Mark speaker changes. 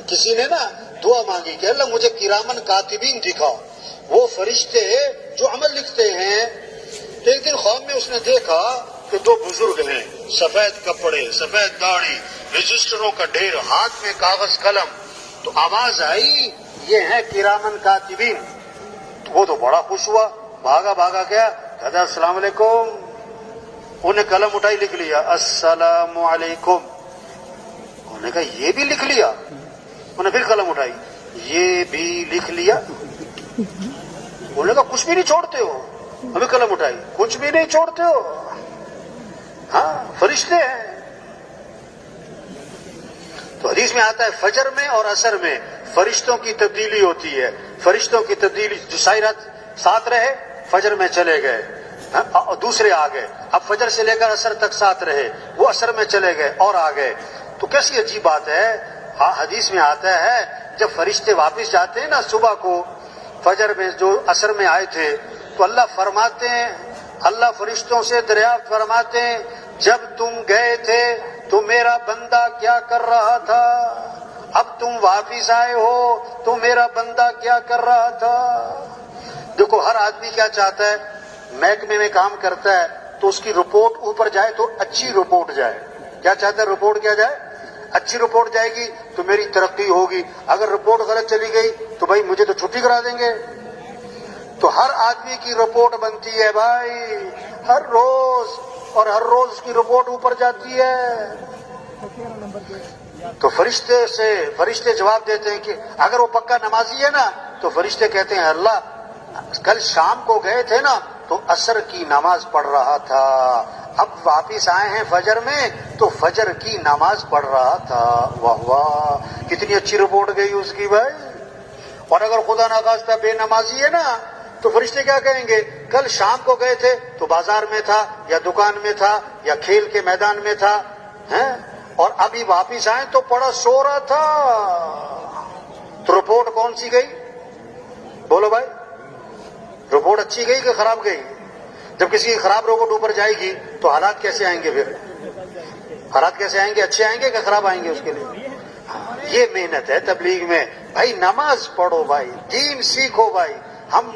Speaker 1: کسی نے نا دعا مانگی کہ اللہ مجھے کرامن کاتبین دکھاؤ، وہ فرشتے جو عمل لکھتے ہیں. تو ایک دن خواب میں اس نے دیکھا کہ دو بزرگ ہیں، سفید کپڑے، سفید داڑھی، رجسٹروں کا ڈھیر، ہاتھ میں کاغذ قلم. تو آواز آئی یہ ہیں کرامن کاتبین. وہ تو بڑا خوش ہوا، بھاگا بھاگا گیا، کہتا السلام علیکم. انہوں نے قلم اٹھائی، لکھ لیا السلام علیکم. انہوں نے کہا یہ بھی لکھ لیا. انہوں نے پھر قلم اٹھائی، یہ بھی لکھ لیا. انہوں نے کہا کچھ بھی نہیں چھوڑتے ہو. ہمیں قلم اٹھائی، کچھ بھی نہیں چھوڑتے ہو. ہاں فرشتے ہیں. تو حدیث میں آتا ہے فجر میں اور عصر میں فرشتوں کی تبدیلی ہوتی ہے. فرشتوں کی تبدیلی، جو ساری رات ساتھ رہے فجر میں چلے گئے، دوسرے آ گئے. اب فجر سے لے کر عصر تک ساتھ رہے، وہ عصر میں چلے گئے اور آ گئے. تو کیسی عجیب بات ہے. حدیث میں آتا ہے جب فرشتے واپس جاتے ہیں نا صبح کو، فجر میں جو عصر میں آئے تھے، تو اللہ فرماتے ہیں، اللہ فرشتوں سے دریافت فرماتے ہیں جب تم گئے تھے تو میرا بندہ کیا کر رہا تھا، اب تم واپس آئے ہو تو میرا بندہ کیا کر رہا تھا. دیکھو ہر آدمی کیا چاہتا ہے، محکمے میں کام کرتا ہے تو اس کی رپورٹ اوپر جائے تو اچھی رپورٹ جائے. کیا چاہتا ہے؟ رپورٹ کیا جائے، اچھی رپورٹ جائے گی تو میری ترقی ہوگی. اگر رپورٹ غلط چلی گئی تو بھائی مجھے تو چھٹی کرا دیں گے. تو ہر آدمی کی رپورٹ بنتی ہے بھائی ہر روز، اور ہر روز اس کی رپورٹ اوپر جاتی ہے. تو فرشتے جواب دیتے ہیں کہ اگر وہ پکا نمازی ہے نا تو فرشتے کہتے ہیں اللہ کل شام کو گئے تھے نا تو عصر کی نماز پڑھ رہا تھا، اب واپس آئے ہیں فجر میں تو فجر کی نماز پڑھ رہا تھا. واہ واہ کتنی اچھی رپورٹ گئی اس کی بھائی. اور اگر خدا نخواستہ بے نمازی ہے نا تو فرشتے کیا کہیں گے، کل شام کو گئے تھے تو بازار میں تھا یا دکان میں تھا یا کھیل کے میدان میں تھا، اور ابھی واپس آئے تو پڑا سو رہا تھا. تو رپورٹ کون سی گئی؟ بولو بھائی، رپورٹ اچھی گئی کہ خراب گئی؟ جب کسی کی خراب رپورٹ اوپر جائے گی تو حالات کیسے آئیں گے؟ پھر حالات کیسے آئیں گے؟ اچھے آئیں گے کہ خراب آئیں گے اس کے لیے؟ یہ محنت ہے تبلیغ میں. بھائی نماز پڑھو بھائی، دین سیکھو بھائی. ہم